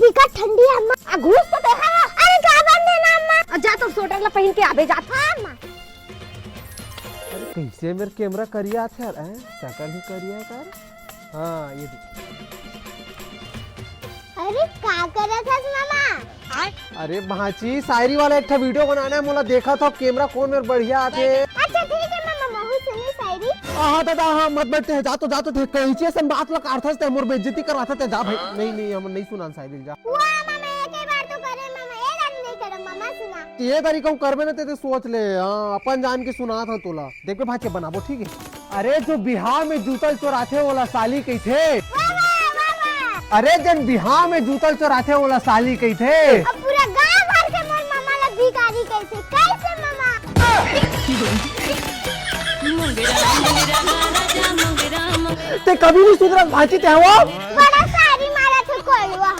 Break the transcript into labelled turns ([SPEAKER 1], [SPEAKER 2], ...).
[SPEAKER 1] दिक्कत ठंडी है अम्मा। घूस तो देखा ना। अरे का बंद है ना अम्मा। जा तो स्वेटर ला पहन के आबे जात। हां अम्मा।
[SPEAKER 2] अरे कैसे मेरे कैमरा करिया थे यार, शकल ही करिया कर। हाँ ये
[SPEAKER 1] अरे का करत हस मामा?
[SPEAKER 2] अरे भाची शायरी वाला एक वीडियो बनाना है, मोला देखा था कैमरा कौन मेरे बढ़िया आथे।
[SPEAKER 1] अच्छा ठीक है मामा, महू सुनी शायरी।
[SPEAKER 2] हाँ दादा हाँ मत बैठते हैं, जा तो कैंची से बात लग अर्थस ते मोर बेइज्जती करवाता थे। जा भाई नहीं हम नहीं सुना शायरी। जा
[SPEAKER 1] वाह मामा एक ही बार तो करे मामा, ये गाली नहीं करे मामा सुना।
[SPEAKER 2] ये तरीका हूँ करबे ना ते सोच ले। हाँ अपन जान के सुना था तोला। देख पे भाचे बनाबो ठीक है। अरे जो बिहार में जूतल चोराथे ओला साली कही थे। अरे जन बिहार में जूतल चोराथे ओला साली कही थे।
[SPEAKER 1] अब पूरा गांव भर के मोर मामा ला भिखारी कैसे मामा?
[SPEAKER 2] ते कभी नहीं सुधरा भाची ते हवा
[SPEAKER 1] बड़ा सारी मारा थे कोलवा।